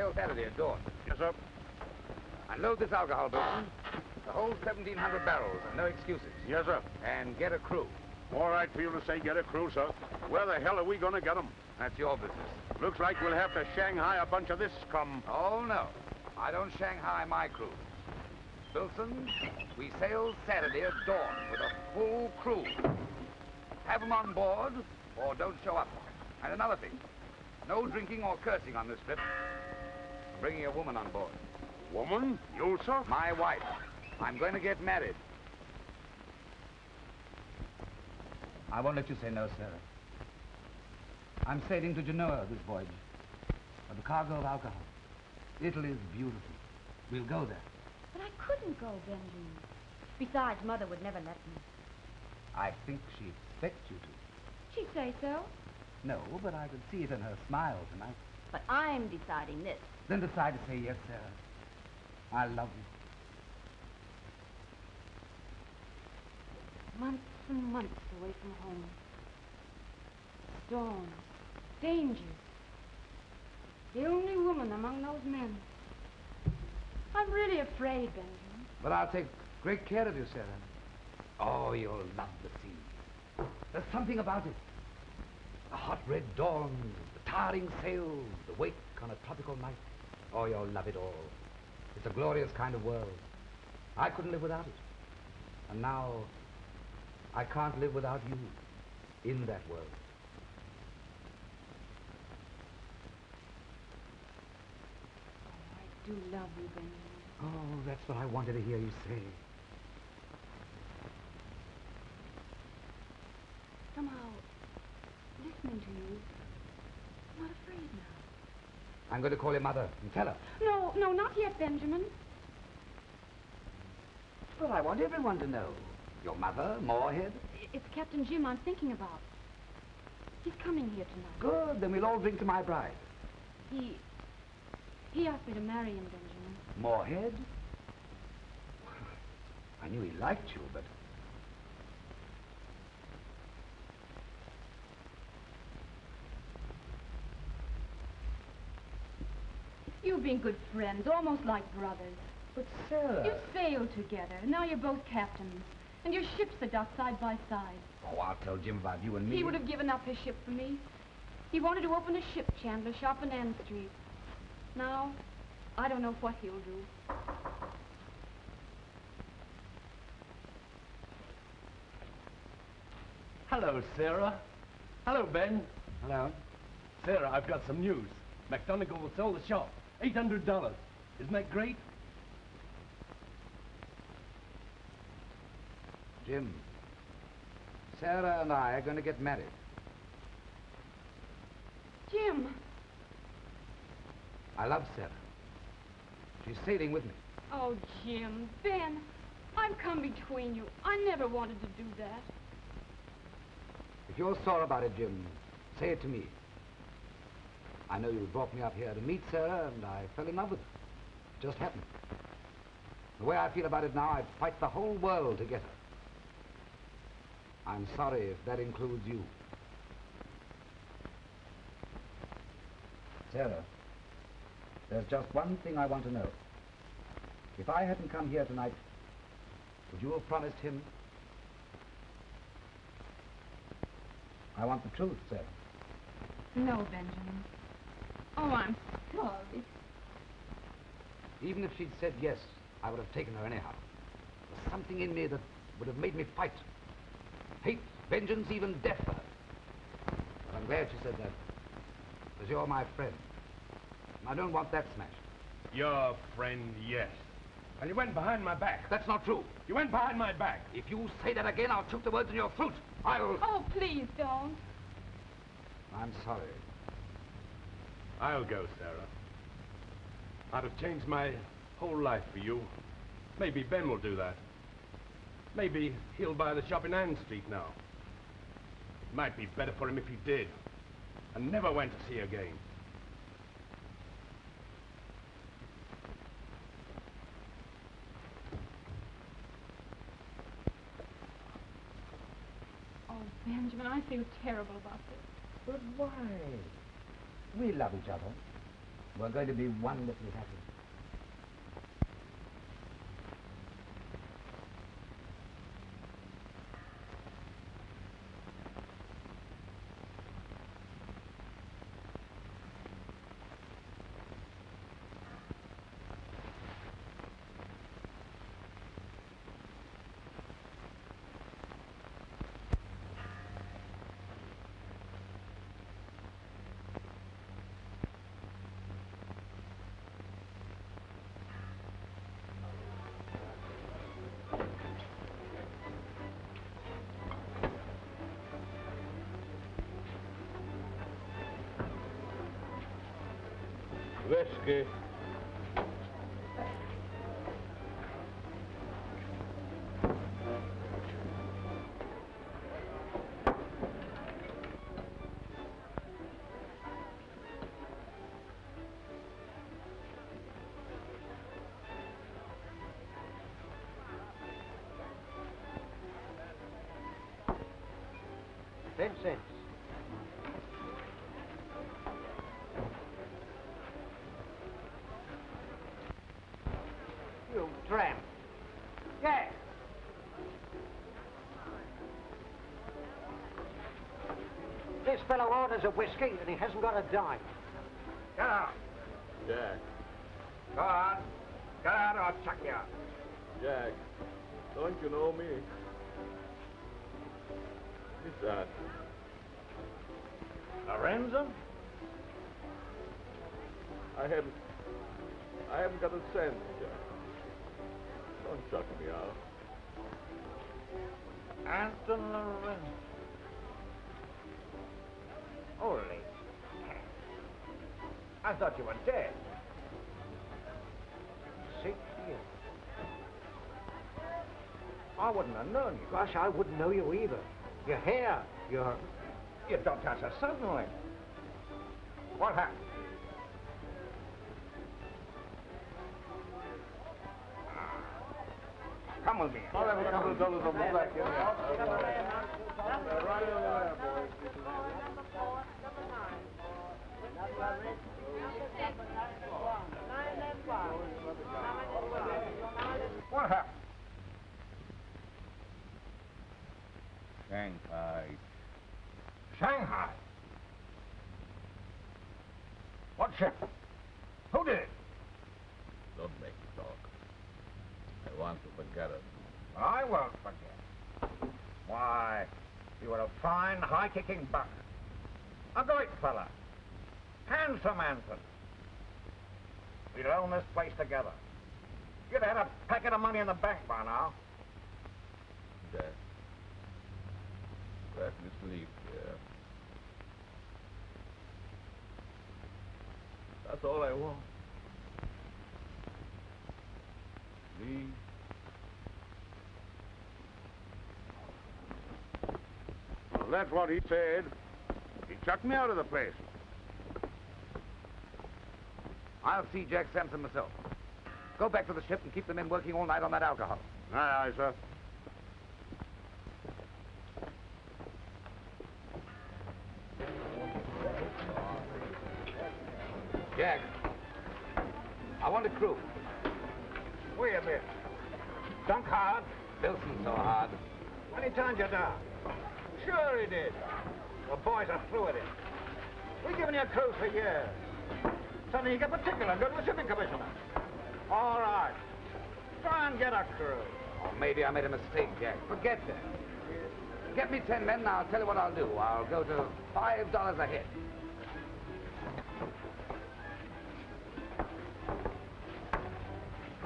sail Saturday at dawn. Yes, sir. Unload this alcohol, Bilson. The whole 1,700 barrels, and no excuses. Yes, sir. And get a crew. All right for you to say get a crew, sir. Where the hell are we going to get them? That's your business. Looks like we'll have to Shanghai a bunch of this scum. Oh, no. I don't Shanghai my crew. Bilson, we sail Saturday at dawn with a full crew. Have them on board, or don't show up. And another thing, no drinking or cursing on this trip. I'm bringing a woman on board. Woman? You, sir? My wife. I'm going to get married. I won't let you say no, Sarah. I'm sailing to Genoa this voyage with a cargo of alcohol. Italy's beautiful. We'll go there. But I couldn't go, Benjamin. Besides, Mother would never let me. I think she expects you to. She'd say so. No, but I could see it in her smile tonight. But I'm deciding this. Then decide to say yes, Sarah. I love you. Months and months away from home. Storms, dangers. The only woman among those men. I'm really afraid, Benjamin. But I'll take great care of you, Sarah. Oh, you'll love the sea. There's something about it. The hot red dawn, the towering sails, the wake on a tropical night. Oh, you'll love it all. It's a glorious kind of world. I couldn't live without it. And now, I can't live without you in that world. Oh, I do love you, Benjamin. Oh, that's what I wanted to hear you say. Somehow, listening to you, I'm not afraid now. I'm going to call your mother and tell her. No, not yet, Benjamin. But I want everyone to know. Your mother, Moorhead. It's Captain Jim I'm thinking about. He's coming here tonight. Good, then we'll all drink to my bride. He asked me to marry him, Benjamin. Moorhead? I knew he liked you, but... You've been good friends, almost like brothers. But, Sarah... You sailed together, and now you're both captains. And your ships are docked side by side. Oh, I'll tell Jim about you and me. He would have given up his ship for me. He wanted to open a ship chandler shop on Ann Street. Now, I don't know what he'll do. Hello, Sarah. Hello, Ben. Hello. Sarah, I've got some news. McDonagall will sell the shop. $800. Isn't that great? Jim, Sarah and I are going to get married. Jim! I love Sarah. She's sailing with me. Oh, Jim, Ben, I've come between you. I never wanted to do that. If you're sore about it, Jim, say it to me. I know you brought me up here to meet Sarah, and I fell in love with her. It just happened. The way I feel about it now, I'd fight the whole world to get her. I'm sorry if that includes you. Sarah, there's just one thing I want to know. If I hadn't come here tonight, would you have promised him? I want the truth, Sarah. No, Benjamin. Oh, I'm sorry. Even if she'd said yes, I would have taken her anyhow. There's something in me that would have made me fight. Hate, vengeance, even death for her. But I'm glad she said that. Because you're my friend. And I don't want that smashed. Your friend, yes. And you went behind my back. That's not true. You went behind my back. If you say that again, I'll choke the words in your throat. Oh, please don't. I'm sorry. I'll go, Sarah. I'd have changed my whole life for you. Maybe Ben will do that. Maybe he'll buy the shop in Ann Street now. Might be better for him if he did. And never went to sea again. Oh, Benjamin, I feel terrible about this. But why? We love each other. We're going to be wonderfully happy. Whiskey. $10. You tramp. Yes. This fellow orders a whiskey and he hasn't got a dime. Get out. Jack. Go on. Get out or I'll chuck you out. Jack. Don't you know me? Who's that? Lorenzo? I haven't got a cent, Jack. Don't chuck me out. Anton Lorenzo. Holy cat. I thought you were dead. 6 years. I wouldn't have known you. Gosh, I wouldn't know you either. Your hair, you don't touch us suddenly. What happened? Come with me. I'll have a couple of dollars on my back here. Right over there, boys. What happened? Shanghai. Shanghai. What ship? Who did it? Don't make me talk. I want to forget it. I won't forget. Why, you were a fine, high-kicking buck. A great fella. Handsome Anton. We'd own this place together. You'd had a packet of money in the bank by now. Jack. Let me sleep here. That's all I want. Please. Well, that's what he said. He chucked me out of the place. I'll see Jack Sampson myself. Go back to the ship and keep the men working all night on that alcohol. Aye, aye, sir. Jack, I want a crew. Wait a minute. Dunk hard? Wilson so hard. When he turned you down? Sure he did. The boys are through with him. We've given you a crew for years. Suddenly you get particular good with shipping commissioner. All right. Try and get a crew. Oh, maybe I made a mistake, Jack. Forget that. Get me 10 men and I'll tell you what I'll do. I'll go to $5 a head.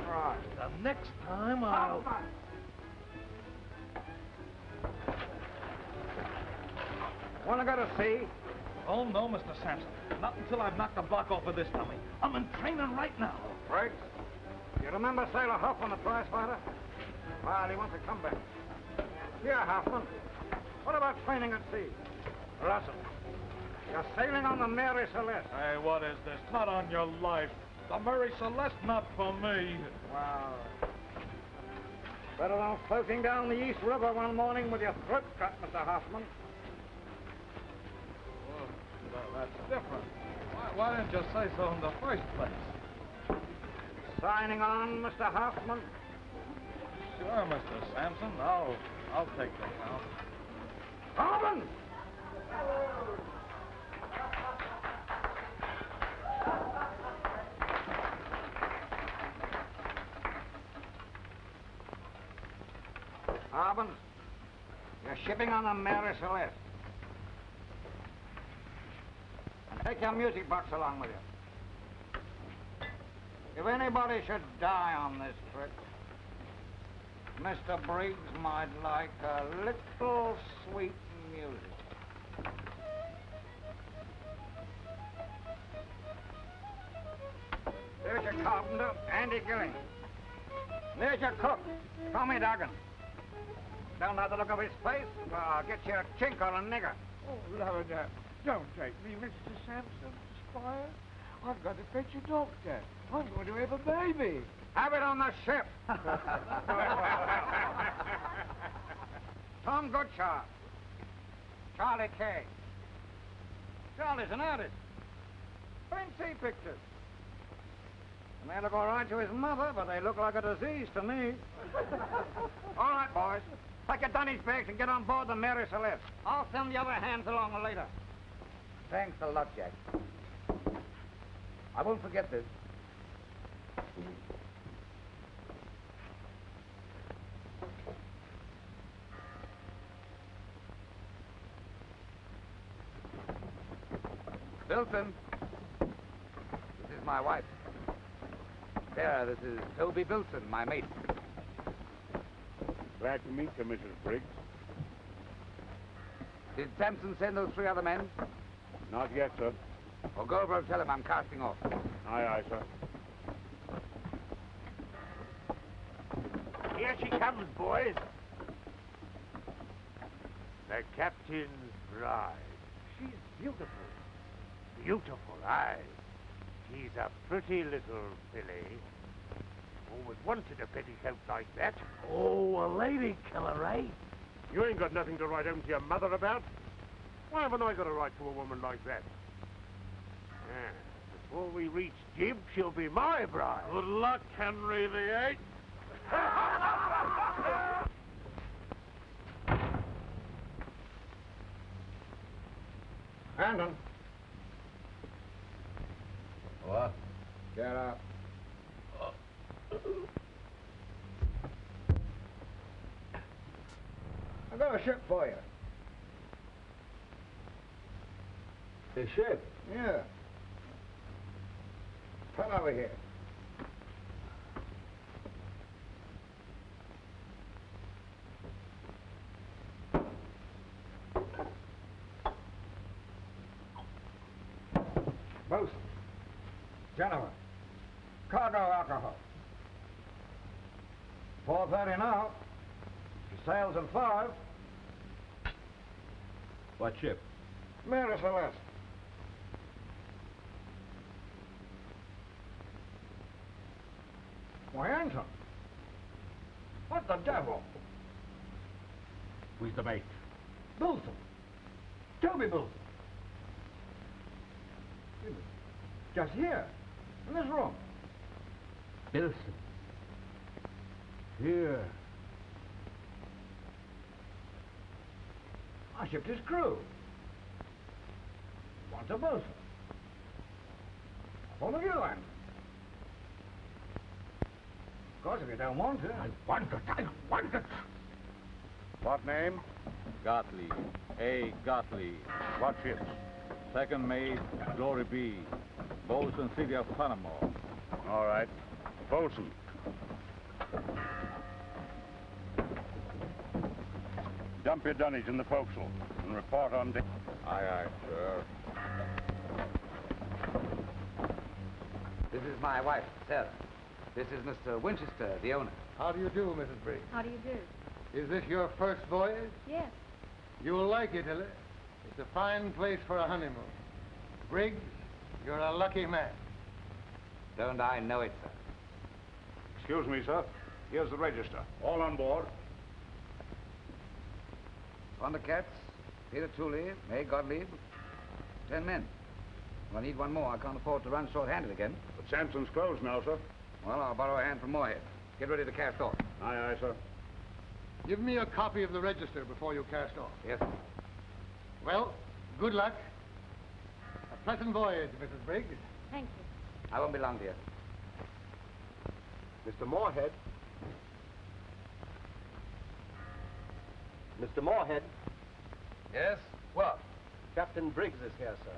Right. The next time I'll... Want to go to sea? Oh, no, Mr. Sampson. Not until I've knocked the block off of this dummy. I'm in training right now. Briggs? You remember Sailor Hoffman, the prize fighter? Well, he wants to come back. Here, Hoffman. What about training at sea? Russell, you're sailing on the Mary Celeste. Hey, what is this? Not on your life. The Mary Celeste, not for me. Wow. Better than floating down the East River one morning with your throat cut, Mr. Hoffman. Well, that's different. Why didn't you say so in the first place? Signing on, Mr. Hoffman? Sure, Mr. Sampson. I'll take the count. Hoffman! Hobbins, you're shipping on the Mary Celeste. And take your music box along with you. If anybody should die on this trip, Mr. Briggs might like a little sweet music. There's your carpenter, Andy Gilling. There's your cook, Tommy Duggan. Don't know the look of his face, but I'll get you a chink or a nigger. Oh, Lord, don't take me, Mr. Sampson, Squire. I've got to fetch a doctor. I'm going to have a baby. Have it on the ship. Tom Goodshaw. Charlie Kay. Charlie's an artist. Fancy pictures. And they look all right to his mother, but they look like a disease to me. All right, boys. Pack your dunny's bags and get on board the Mary Celeste. I'll send the other hands along later. Thanks a lot, Jack. I won't forget this. Bilson, this is my wife. Sarah, this is Toby Bilson, my mate. Glad to meet you, Mrs. Briggs. Did Sampson send those 3 other men? Not yet, sir. Well, go over and tell him I'm casting off. Aye, aye, sir. Here she comes, boys. The captain's bride. She's beautiful. Beautiful eyes. She's a pretty little filly. Who would wanted a petticoat like that? Oh, a lady killer, eh? You ain't got nothing to write home to your mother about. Why haven't I got a right to a woman like that? Before we reach Gib, she'll be my bride. Good luck, Henry VIII. Brandon. What? Get up. I've got a ship for you. The ship? Yeah. Come over here. Bosun. Gentlemen. Cargo alcohol. 4:30 now. She sails at 5. What ship? Mary Celeste. Why, Anson. What the devil? Who's the mate? Bilson. Toby Bilson. Just here. In this room. Bilson. Here. I shipped his crew. Want a bosun. What of you, Anson? Of course, if you don't want to. I want it. What name? Gottlieb. A. Gottlieb. What ships? Second mate, Glory B. Bosun, City of Panama. All right. Bosun. Dump your dunnies in the forecastle and report on deck. Aye, aye, sir. This is my wife, Sarah. This is Mr. Winchester, the owner. How do you do, Mrs. Briggs? How do you do? Is this your first voyage? Yes. You'll like it, Italy. It's a fine place for a honeymoon. Briggs, you're a lucky man. Don't I know it, sir? Excuse me, sir. Here's the register. All on board. On the cats, Peter Tooley, May Gottlieb, 10 men. I need one more. I can't afford to run short-handed again. But Sampson's closed now, sir. Well, I'll borrow a hand from Moorhead. Get ready to cast off. Aye, aye, sir. Give me a copy of the register before you cast off. Yes. Well, good luck. A pleasant voyage, Mrs. Briggs. Thank you. I won't be long, dear. Mr. Moorhead. Mr. Moorhead. Yes? What? Captain Briggs is here, sir.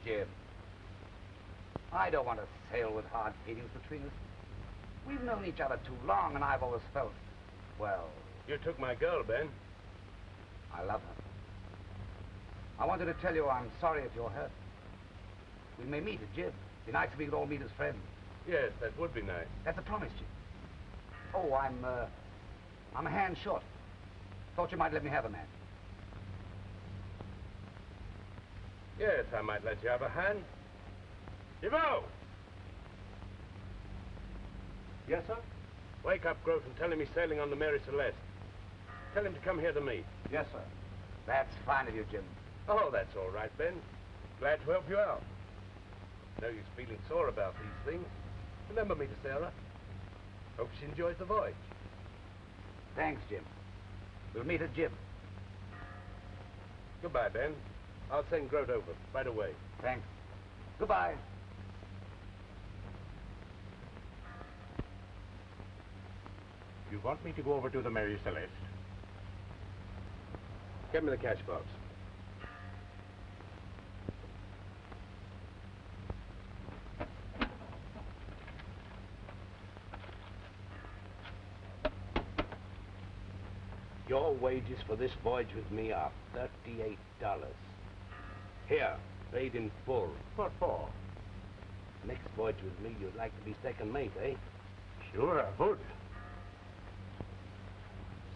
Jim. I don't want to sail with hard feelings between us. We've known each other too long, and I've always felt, well... You took my girl, Ben. I love her. I wanted to tell you I'm sorry if you're hurt. We may meet at Jib. Be nice if we could all meet as friends. Yes, that would be nice. That's a promise, Jim. Oh, I'm a hand short. Thought you might let me have a man. Yes, I might let you have a hand. Devoe! Yes, sir? Wake up Gross and tell him he's sailing on the Mary Celeste. Tell him to come here to me. Yes, sir. That's fine of you, Jim. Oh, that's all right, Ben. Glad to help you out. No use feeling sore about these things. Remember me to Sarah. Hope she enjoys the voyage. Thanks, Jim. We'll meet at Jib. Goodbye, Ben. I'll send Grote over right away. Thanks. Goodbye. You want me to go over to the Mary Celeste? Get me the cash box. Your wages for this voyage with me are $38. Here, paid in full. What for? Next voyage with me, you'd like to be second mate, eh? Sure, I would.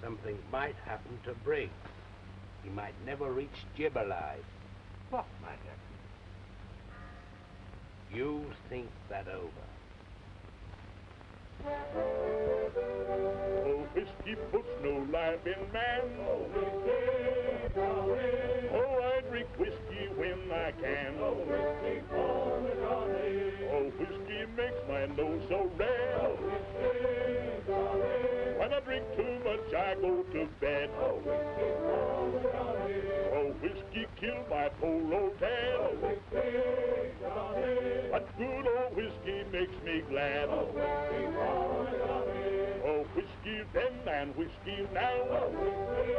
Something might happen to Briggs. He might never reach Jib alive. What might happen? You think that over. Oh, whiskey puts no life in man. Oh, whiskey, darling. Oh, I drink whiskey when I can. Oh, whiskey for me, darling. Oh, whiskey makes my nose so red. Oh, whiskey, darling. When I drink too much, I go to bed. Oh, whiskey for me, darling. Oh, whiskey killed my poor old dad. Oh, whiskey, darling. But good old whiskey makes me glad. Oh, whiskey for me, darling. Oh, whiskey then and whiskey now. Oh, whiskey,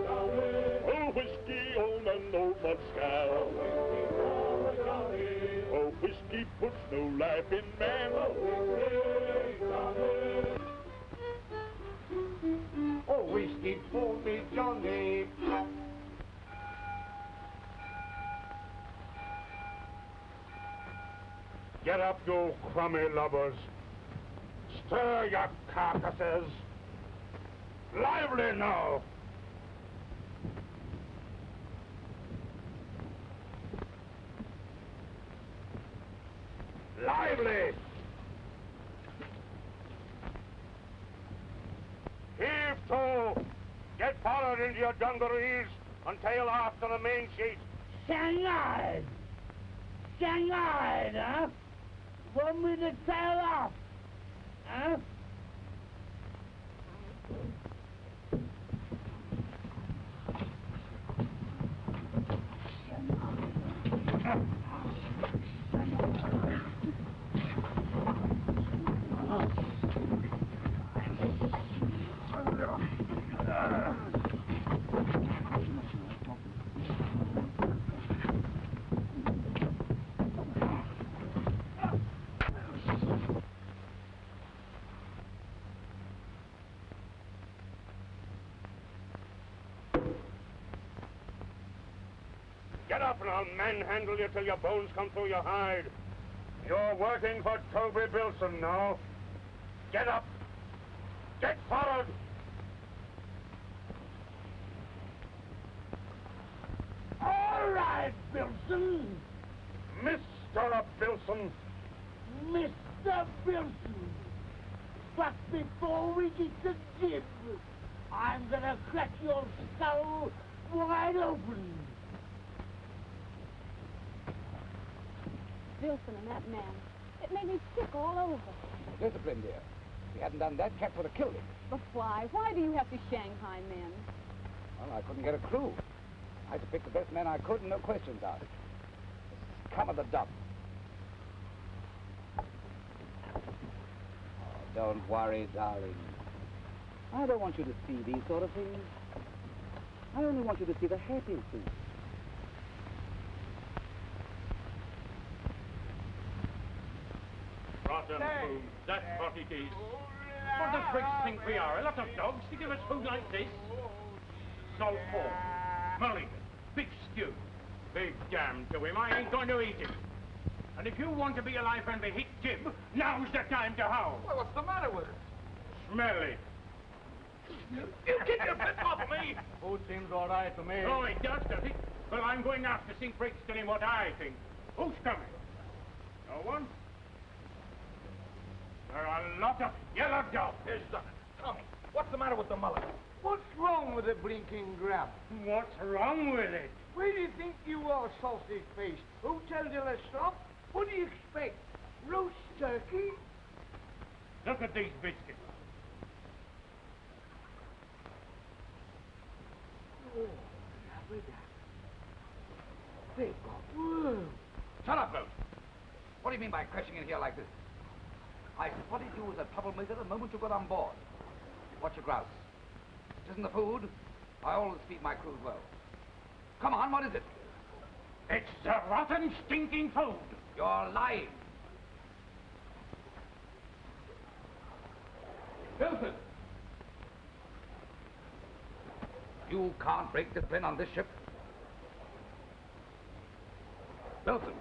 darling. Oh, whiskey on an old mud scow. Oh, whiskey for me, darling. Oh, whiskey puts no life in man. Oh, whiskey, darling. Oh, whiskey for me, Johnny. Get up, you crummy lubbers. Stir your carcasses. Lively now. Lively. Heave to. Get forward into your dungarees and tail off to the main sheet. Shanghai! Shanghai, huh? Want me to tail off? Huh? Get up and I'll manhandle you till your bones come through your hide. You're working for Toby Bilson now. Get up. Get forward. All right, Bilson. Mr. Bilson. Mr. Bilson. But before we get to Jib, I'm gonna crack your skull wide open. Wilson and that man. It made me sick all over. Discipline, dear. If he hadn't done that, Cat would have killed him. But why? Why do you have to Shanghai men? Well, I couldn't get a crew. I had to pick the best men I could and no questions asked. Come of the dump. Oh, don't worry, darling. I don't want you to see these sort of things. I only want you to see the happy things. Rotten food, that's what it is. What the freaks think we are? A lot of dogs to give us food like this? Salt pork, mulligan, big stew. Big damn to him, I ain't going to eat it. And if you want to be alive and be hit, Jim, now's the time to howl. Well, what's the matter with it? Smell it. You get your bit off me! Food seems all right to me. Oh, it does it? Well, I'm going out to see Briggs tell him what I think. Who's coming? No one? There are a lot of yellow dogs. Here's Duck. Tommy, what's the matter with the mullet? What's wrong with the blinking grab? What's wrong with it? Where do you think you are, sausage-faced? Who tells you to stop? What do you expect? Roast turkey? Look at these biscuits. Oh, now with that. They've got worms. Shut up, Rose. What do you mean by crashing in here like this? I spotted you as a troublemaker the moment you got on board. Watch your grouse. It isn't the food. I always feed my crews well. Come on, what is it? It's the rotten, stinking food. You're lying. Wilson! You can't break discipline on this ship. Wilson,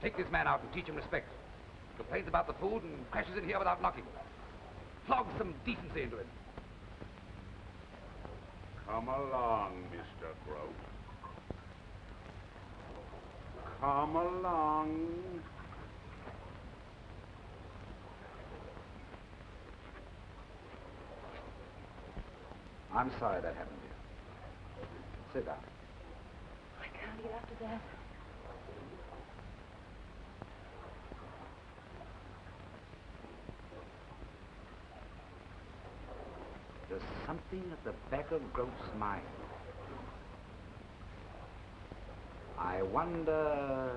take this man out and teach him respect. Complains about the food and crashes in here without knocking. Flog some decency into him. Come along, Mr. Grote. Come along. I'm sorry that happened to you. Sit down. I can't get after that. There's something at the back of Grote's mind. I wonder...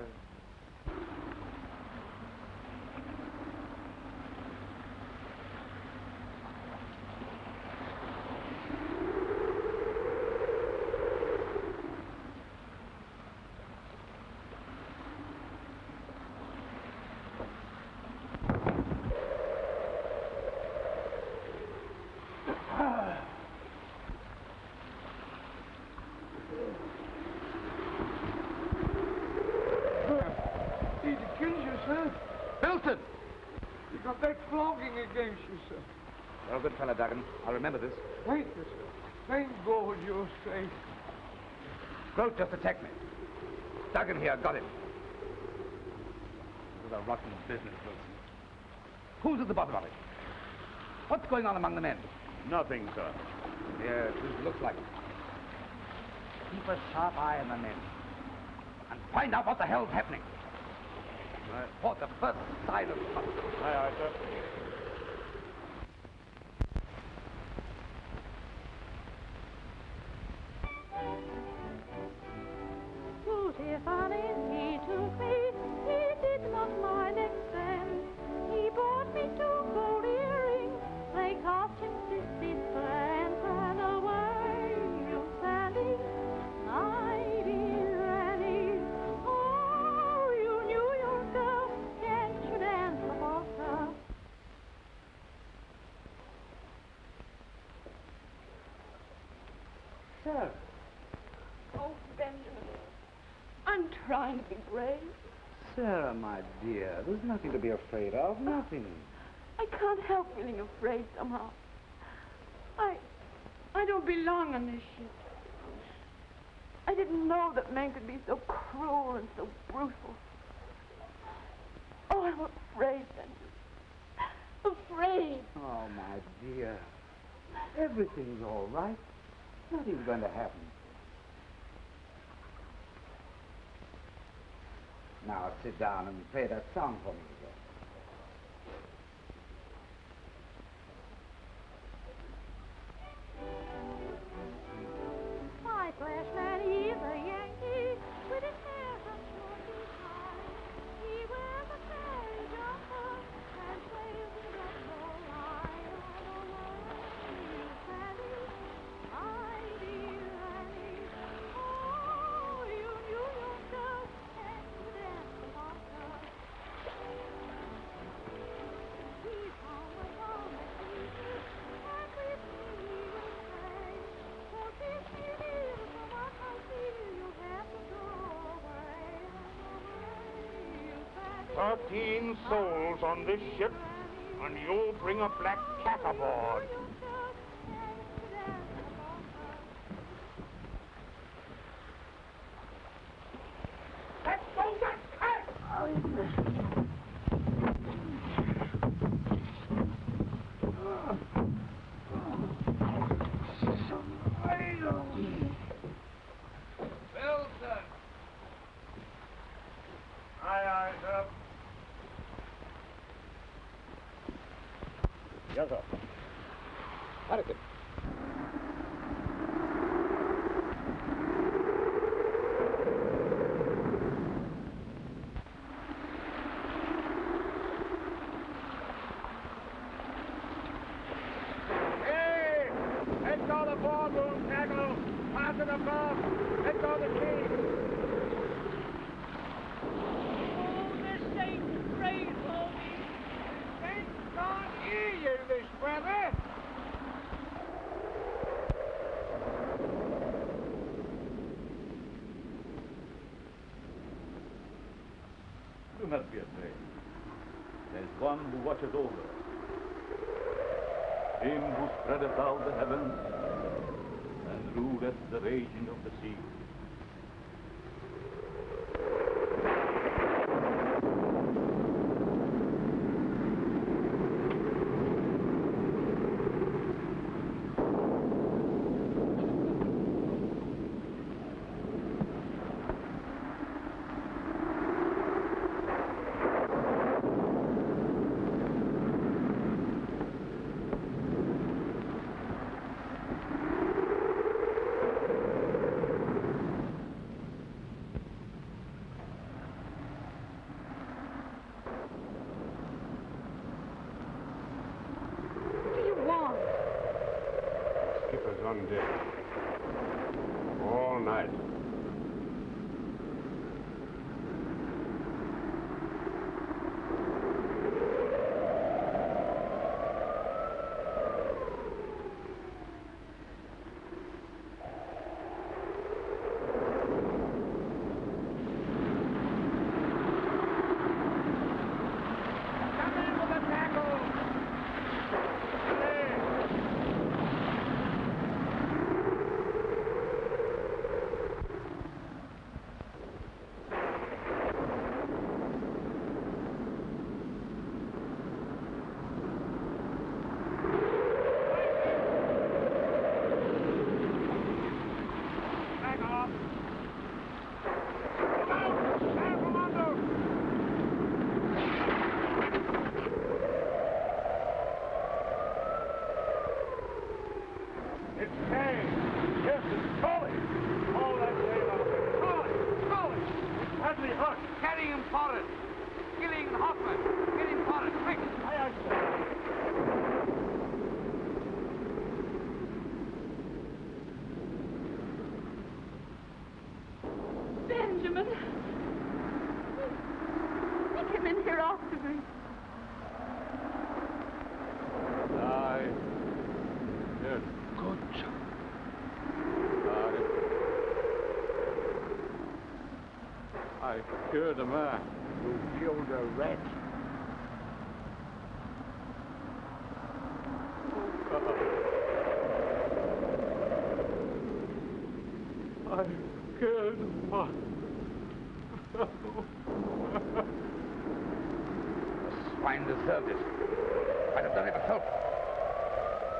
Wilson! You got that flogging against you, sir. You're a good fellow, Duggan. I'll remember this. Thank you, sir. Thank God you're safe. Grote just attacked me. Duggan here got him. This is a rotten business, Wilson. Who's at the bottom of it? What's going on among the men? Nothing, sir. Yes, this looks like it. Keep a sharp eye on the men. And find out what the hell's happening. For the first sign of trouble. Aye, aye, sir. Tutti funny, he took me, he did not mind expense. He bought me 2 gold earrings, they cost him 60 cents. And away you Sally, my dear Annie. Oh, you New York girl, can't you dance the polka? Sir. Oh, Benjamin. I'm trying to be brave. Sarah, my dear, there's nothing to be afraid of. Nothing. I can't help feeling afraid somehow. I don't belong on this ship. I didn't know that men could be so cruel and so brutal. Oh, I'm afraid, Benjamin. Afraid. Oh, my dear. Everything's all right. Nothing's going to happen. Now sit down and play that song for me again. My flashman is a Yankee with his hair from shore to high. He wears a fairy jumper and plays the double line. Oh, you Fanny, my dear Annie. Oh, you New Yorkers and the dance the polka. He's home alone and easy, and with me he will stay. So kiss me, dear, so much I feel you have to go away. You Fanny, 13 souls on this ship, and you bring a black cat aboard. Let go that cat! Wilson! Aye, sir. Yes, sir. Hurricane. Hey! Let go the boardroom tackle! Pass it above! Let go the key! Oh, this ain't great, Homie. Ain't can't hear you this weather. Do not be afraid. There's one who watches over us. Him who spreadeth out the heavens and ruleth the raging of the sea. Skipper's on deck. All night. Benjamin. He came in here after me. Aye. Yes. Good job. I killed a man. You killed a rat. I killed my... The swine deserved it. I'd have done it myself.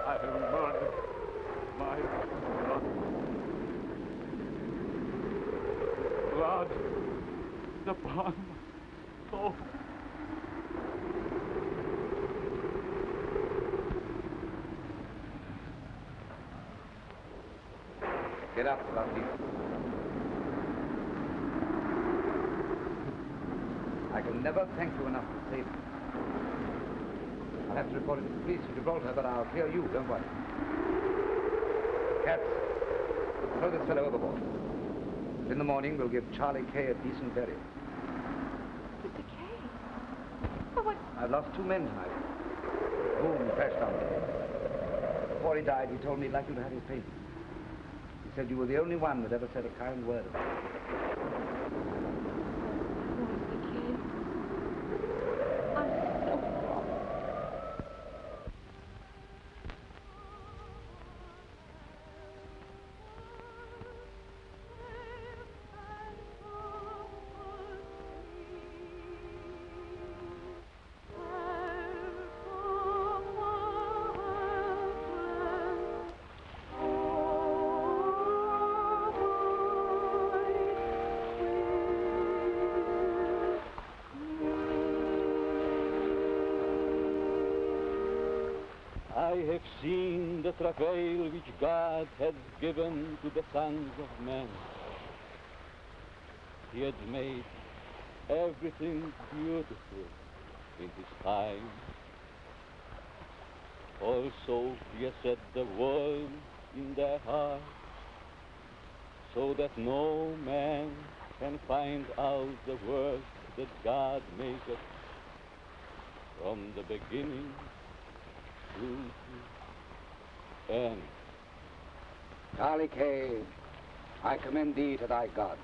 I have murdered my son. Blood upon Get up, Lovely. I can never thank you enough for saving me. I'll have to report it to the police in Gibraltar, but I'll clear you, don't worry. Cats, throw this fellow overboard. And in the morning, we'll give Charlie K. a decent burial. Mr. K. Oh, what? I've lost 2 men tonight. Boom crashed on me. Before he died, he told me he'd like you to have his painting. He said you were the only one that ever said a kind word about it. I have seen the travail which God has given to the sons of men. He had made everything beautiful in his time. Also, he has set the world in their hearts, so that no man can find out the work that God maketh from the beginning to the end. Charlie K., I commend thee to thy God.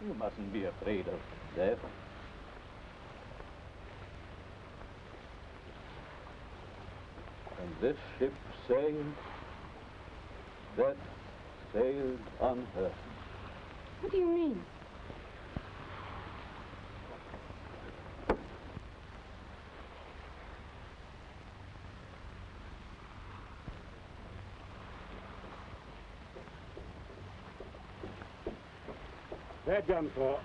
You mustn't be afraid of death. When this ship sailed, death sailed on her. What do you mean? They're done for.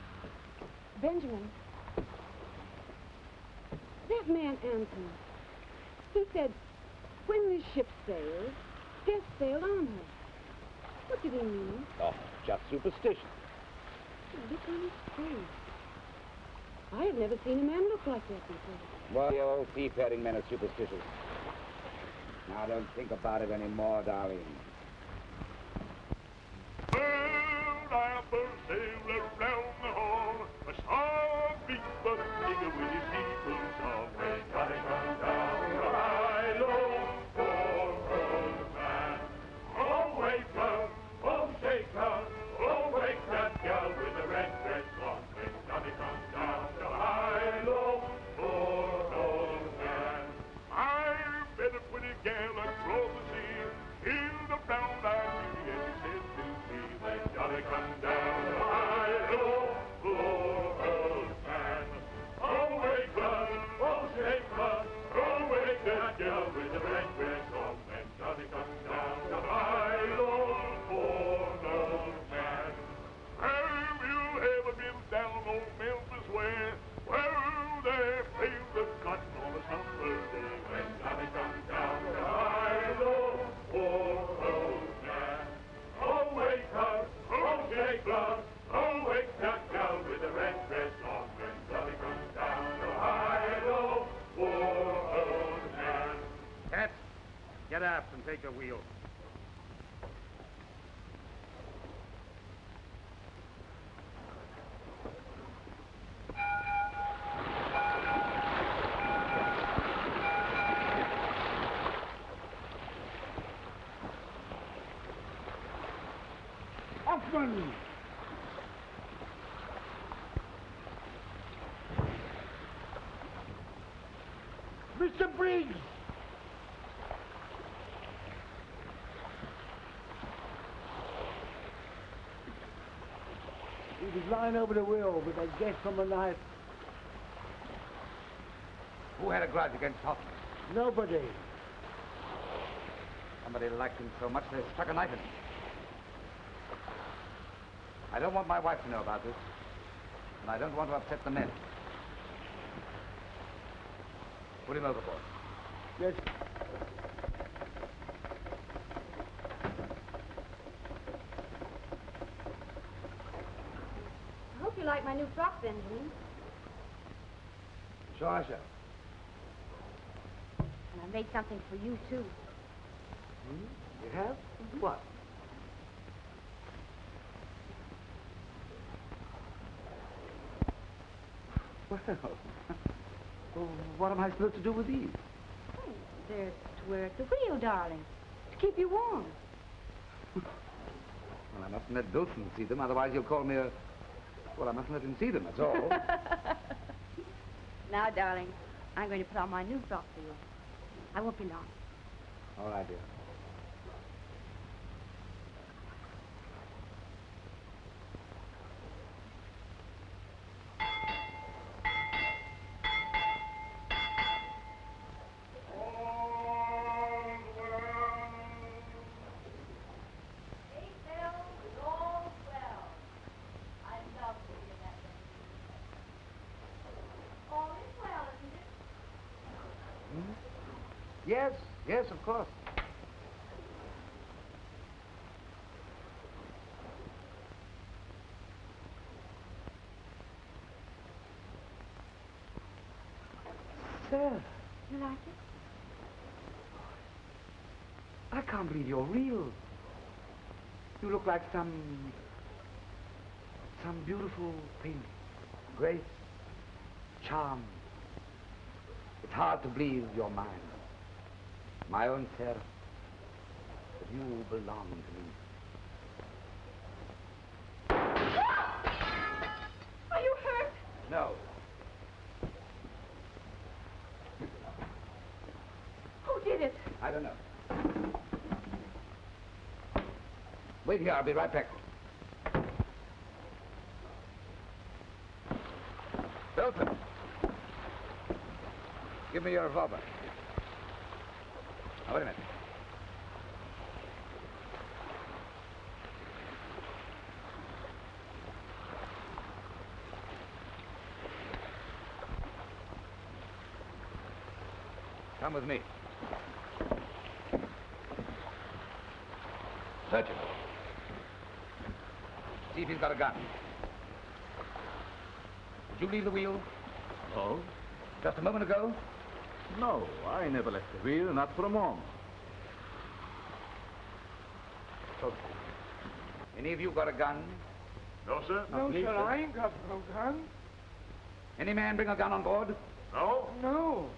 Benjamin. That man Anthony. He said, when this ship sailed, death sailed on her. What did he mean? Oh, just superstition. Look on his face. I have never seen a man look like that before. Well, you old seafaring men are superstitious. Now don't think about it anymore, darling. I first sailor round the horn, a song beat the digger with his people song. When Johnny comes down the high low, poor old man. Oh, wake up, oh, shake up, oh, wake that gal with the red dress on. When Johnny comes down the high low, poor old man. I met a pretty gal across the sea, healed the brown-eyed beauty, and she said to me, when Johnny comes down the high low, poor old man. Oh, wake up, oh, shake up, oh, wake that gal with the red dress on. When Johnny comes down the high low, poor old man. Have you ever been down on Memphis way, where they peel the cotton on a summer day? When Johnny comes down the high low, poor old man. Oh, wake up, oh, shake up, oh, wake that gal with the red dress on. When Johnny comes down the high low, poor old man. Cats, get aft and take the wheel. Hoffman! Mr. Briggs! He was lying over the wheel with a guest from the night. Who had a grudge against Hoffman? Nobody. Somebody liked him so much they stuck a knife in him. I don't want my wife to know about this. And I don't want to upset the men. Put him overboard. Yes. I hope you like my new frock, Benjamin. Sure I shall. And I made something for you, too. You have? What? Well, what am I supposed to do with these? Oh, they're to wear at the wheel, darling. To keep you warm. Well, I mustn't let Wilson see them, otherwise he'll call me a... Well, I mustn't let him see them, that's all. Now, darling, I'm going to put on my new frock for you. I won't be long. All right, dear. Yes, yes, of course. Sir. You like it? I can't believe you're real. You look like some beautiful thing. Grace, charm. It's hard to believe you're mine. My own Sarah, that you belong to me. Are you hurt? No. Who did it? I don't know. Wait here, I'll be right back. Wilson, give me your revolver. Now, wait a minute. Come with me. Search him. See if he's got a gun. Did you leave the wheel? No. Just a moment ago? No, I never left the wheel, not for a moment. So, any of you got a gun? No, sir. No, sir, I ain't got no gun. Any man bring a gun on board? No? No.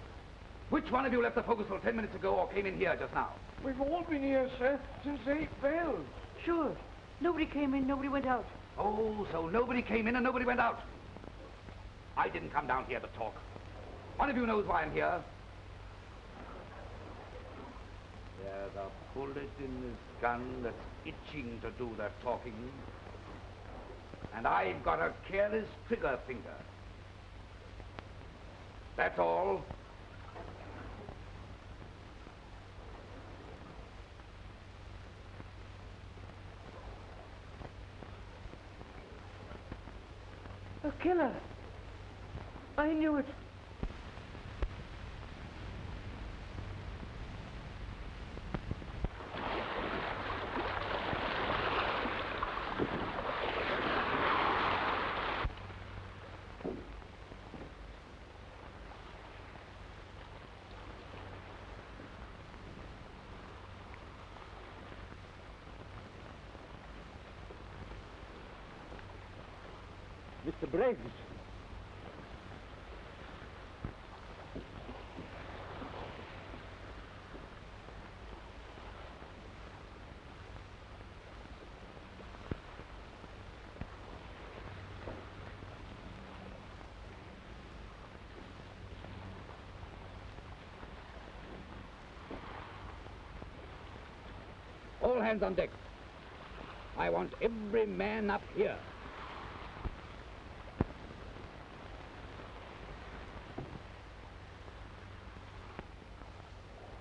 Which one of you left the forecastle 10 minutes ago or came in here just now? We've all been here, sir, since 8 bells. Sure. Nobody came in, nobody went out. Oh, so nobody came in and nobody went out. I didn't come down here to talk. One of you knows why I'm here. There's a bullet in this gun that's itching to do the talking. And I've got a careless trigger finger. That's all. A killer. I knew it. Mr. Briggs. All hands on deck. I want every man up here.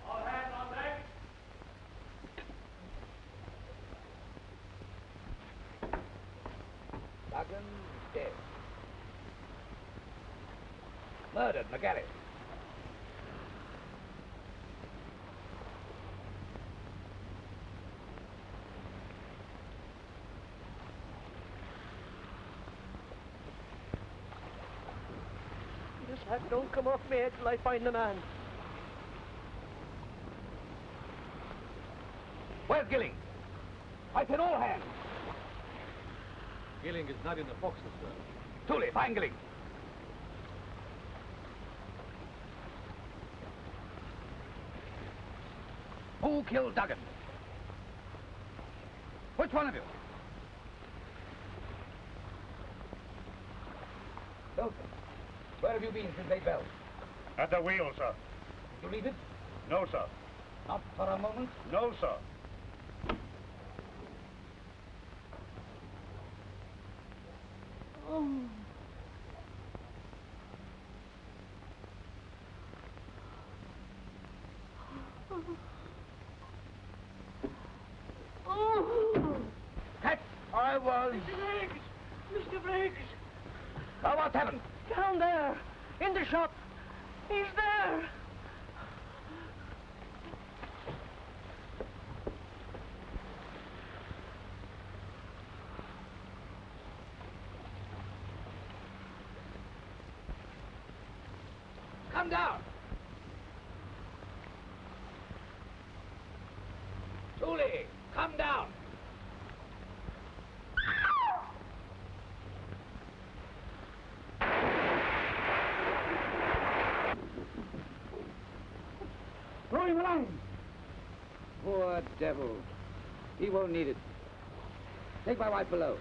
All hands on deck. murdered in the galley. This hat don't come off me head till I find the man. Where's Gilling? I said all hands. Gilling is not in the forecastle, sir. Tooley, find Gilling. Who killed Duggan? Which one of you? Wilson, where have you been since 8 bells? At the wheel, sir. Did you leave it? No, sir. Not for a moment? No, sir. Oh. Oh. Catch! I was... Mr. Briggs! Mr. Briggs! Now what's happened? Down there, in the shop. He's there. Come down! Tooley, come down! Throw him along! Poor devil. He won't need it. Take my wife below.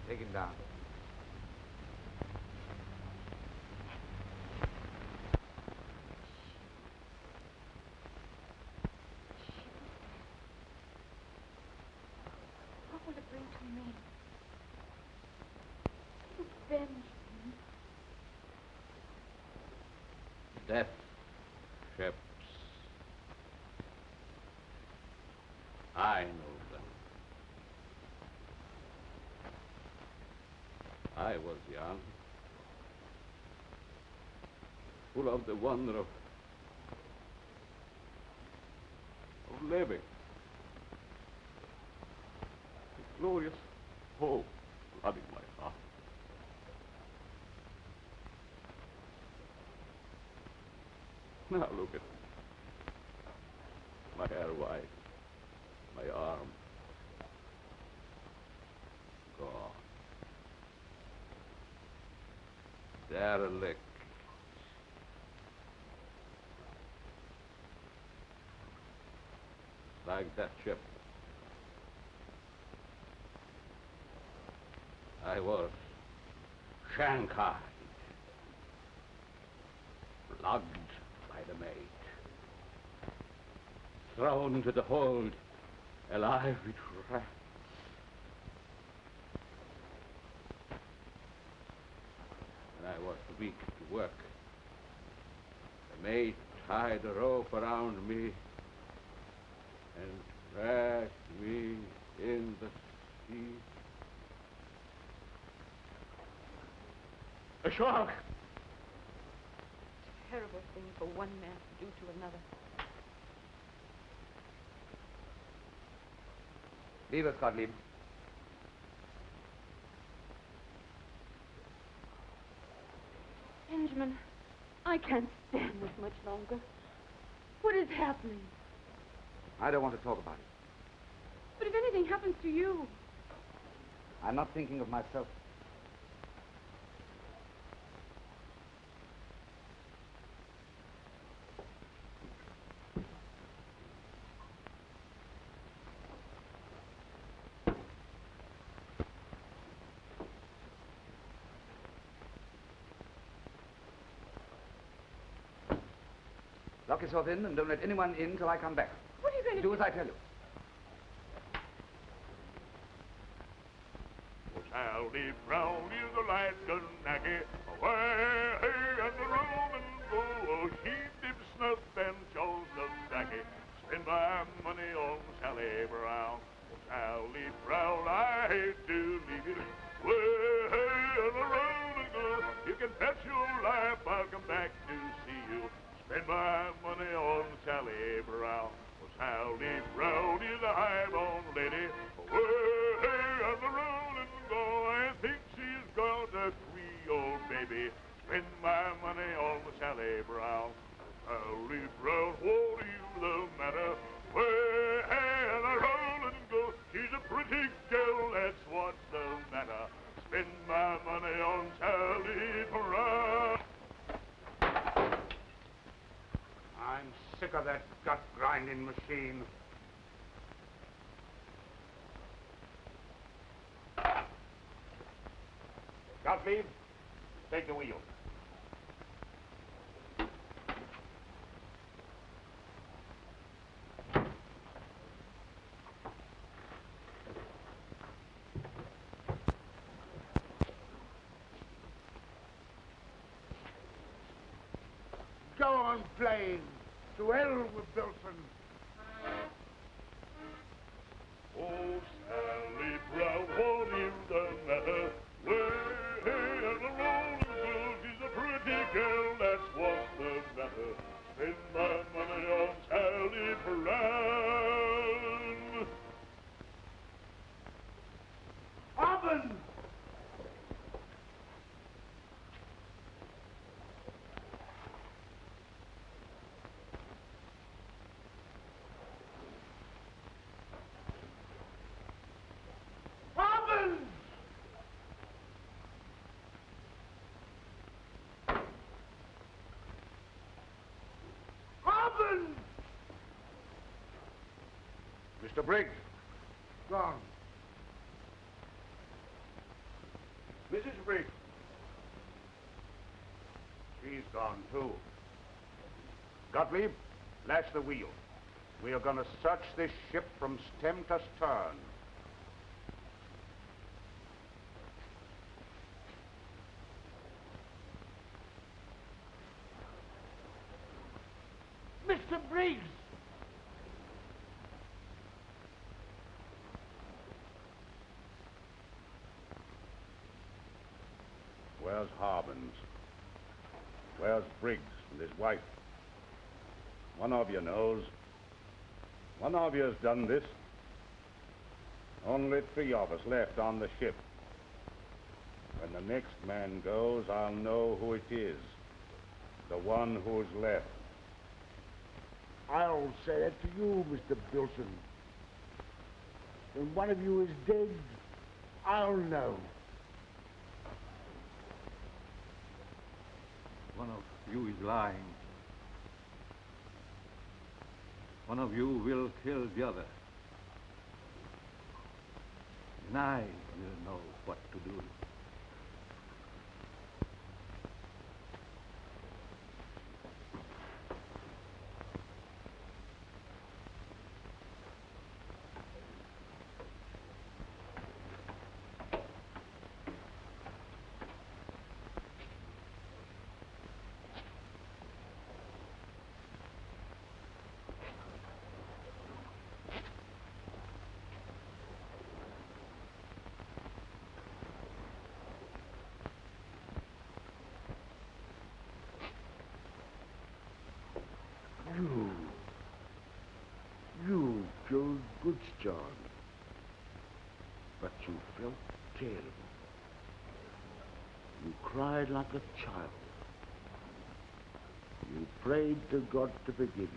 Take him down. What will it bring to me? Revenge. Death ships. I know them. I was young, full of the wonder of living. The glorious hope flooding my heart. Now look at me. My hair white, my arm gone. Derelict. Like that ship. I was shanghaied, flogged by the mate, thrown into the hold, alive with rats. And I was too weak to work. The mate tied a rope around me and dragged me in the sea. A shark! It's a terrible thing for one man to do to another. Leave us, Gottlieb. Benjamin, I can't stand this much longer. What is happening? I don't want to talk about it. But if anything happens to you... I'm not thinking of myself. Lock yourself in and don't let anyone in till I come back. What are you going to do? Do as I tell you. Sally Brown is a light gunnacky, away and the Romans go. She dips snuff and Charles the Sacky. Spend my money on Sally Brown. Oh, Sally Brown, I hate to leave you. Way on the road and go. You can bet your life I'll come back to see you. Spend my money on Sally Brown. Oh, Sally Brown is a high-born lady. Way on the road and go. I think she's got a Creole baby. Spend my money on Sally Brown. Sally Brown, what is the matter? Way on the road and go. She's a pretty girl, that's what's the matter. Spend my money on Sally Brown. I'm sick of that gut-grinding machine. Gottlieb, take the wheel. Go on playing. To hell with Bilson. Oh, Sally Brown, what is the matter? Way on the road and go. She's a pretty girl, that's what's the matter. Spend my money on Sally Brown. Robin! Mr. Briggs. Gone. Mrs. Briggs. She's gone, too. Gottlieb, lash the wheel. We are going to search this ship from stem to stern. Mr. Briggs! Where's Harbins? Where's Briggs and his wife? One of you knows. One of you has done this. Only 3 of us left on the ship. When the next man goes, I'll know who it is. The one who's left. I'll say that to you, Mr. Bilson. When one of you is dead, I'll know. One of you is lying. One of you will kill the other. And I will know what to do. You killed Goodsjohn. But you felt terrible. You cried like a child. You prayed to God to forgive you.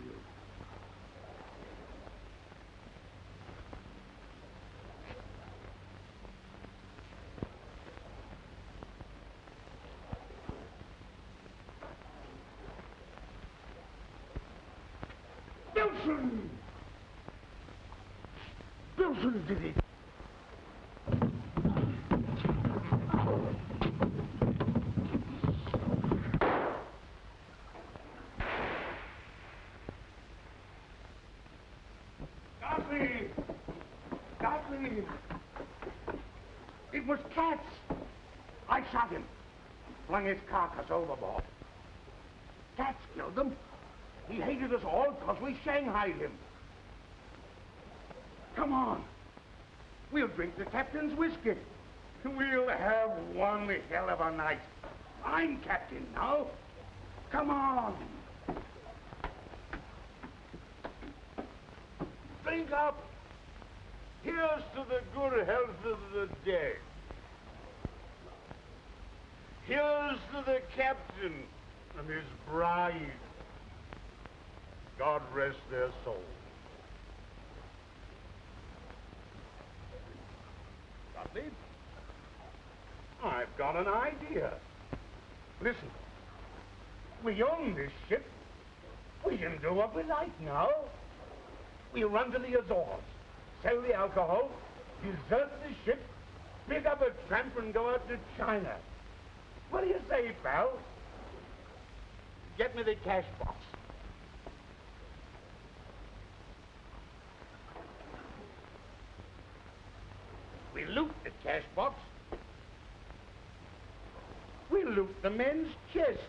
Bilson! Bilson did it! Gottlieb! Gottlieb! It was Katz! I shot him. Flung his carcass overboard. Katz killed him. He hated us all because we shanghaied him. Come on. We'll drink the captain's whiskey. We'll have one hell of a night. I'm captain now. Come on. Drink up. Here's to the good health of the day. Here's to the captain and his bride. God rest their souls. Gottlieb, I've got an idea. Listen, we own this ship. We can do what we like now. We'll run to the Azores, sell the alcohol, desert the ship, pick up a tramp and go out to China. What do you say, pal? Get me the cash box. We loot the cash box. We loot the men's chests.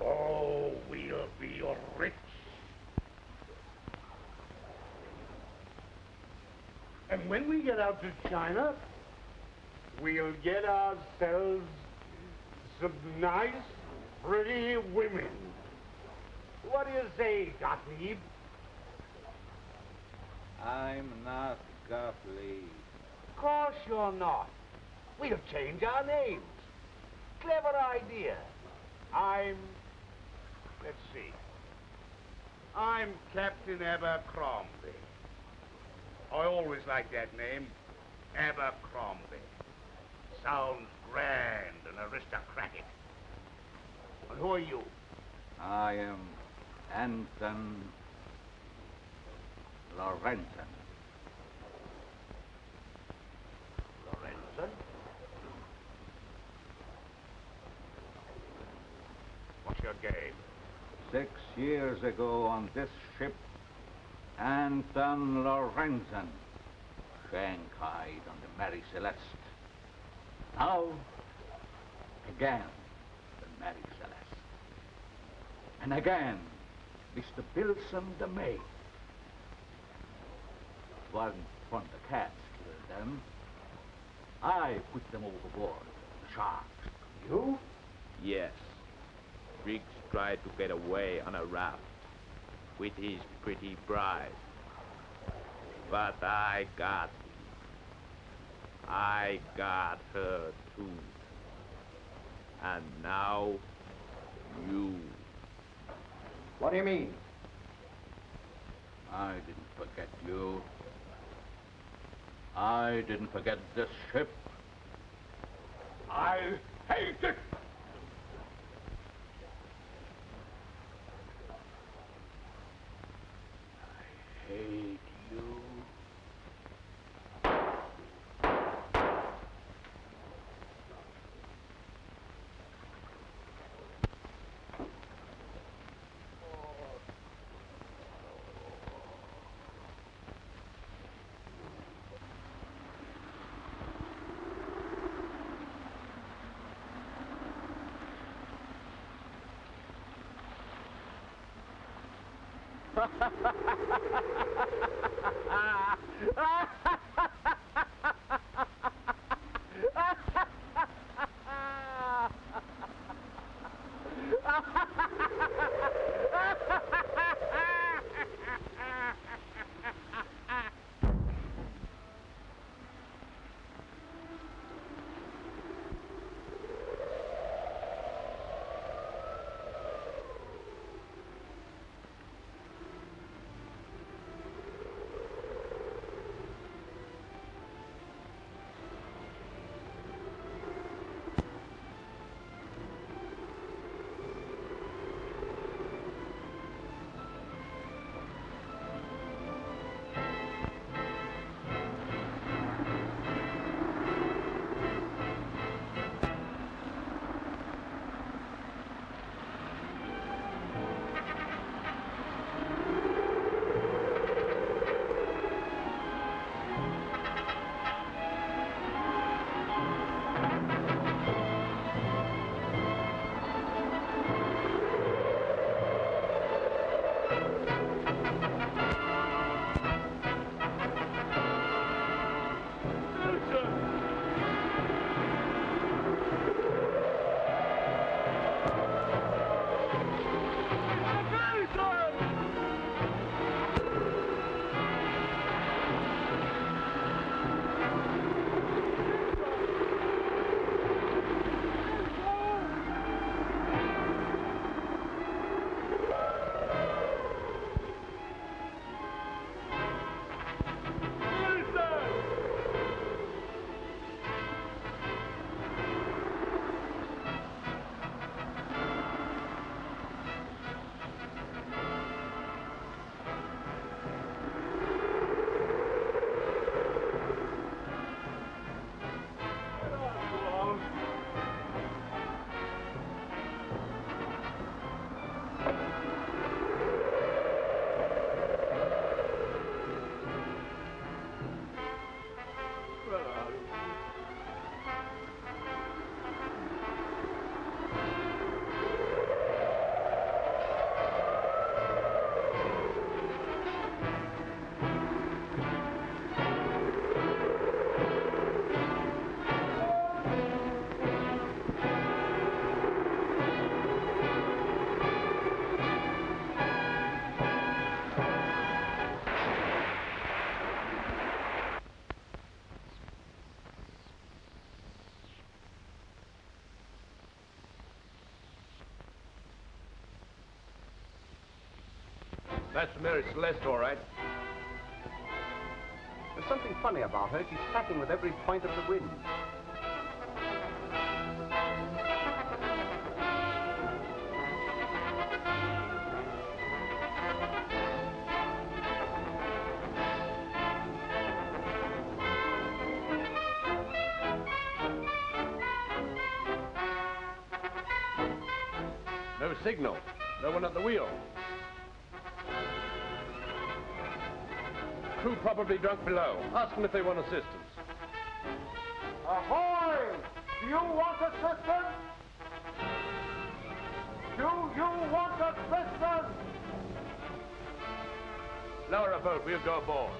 Oh, we'll be rich. And when we get out to China, we'll get ourselves some nice, pretty women. What do you say, Gottlieb? I'm not Gottlieb. Of course you're not. We'll change our names. Clever idea. Let's see. I'm Captain Abercrombie. I always liked that name, Abercrombie. Sounds grand and aristocratic. And who are you? I am Anton Lorenzen. Lorenzen? What's your game? 6 years ago on this ship, Anton Lorenzen shanghaied on the Mary Celeste. Now, again, the Mary Celeste. And again, Mr. Bilson the maid. It wasn't from the cats killed them. I put them overboard, the sharks. You? Yes. Briggs tried to get away on a raft with his pretty bride. But I got her too. And now, you. What do you mean? I didn't forget you. I didn't forget this ship. I hate it! I hate you. That's Mary Celeste, all right. There's something funny about her. She's tracking with every point of the wind. No signal. No one at the wheel. Crew probably drunk below. Ask them if they want assistance. Ahoy! Do you want assistance? Do you want assistance? Lower a boat. We'll go aboard.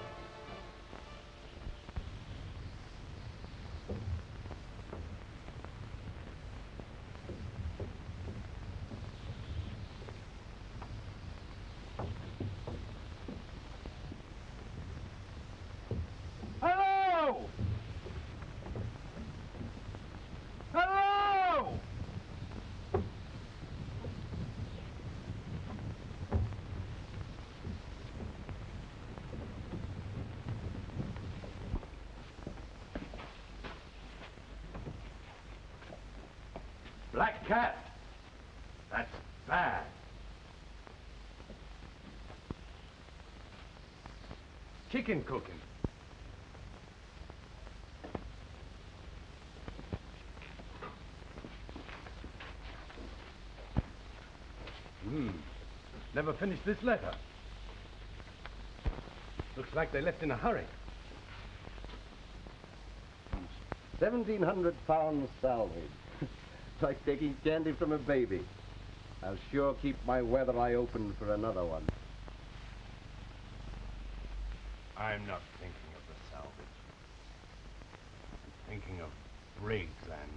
Hello! Hello! Black cat. That's bad. Chicken cooking. Never finished this letter. Looks like they left in a hurry. 1,700 pounds salvage. Like taking candy from a baby. I'll sure keep my weather eye open for another one. I'm not thinking of the salvage. I'm thinking of brigs and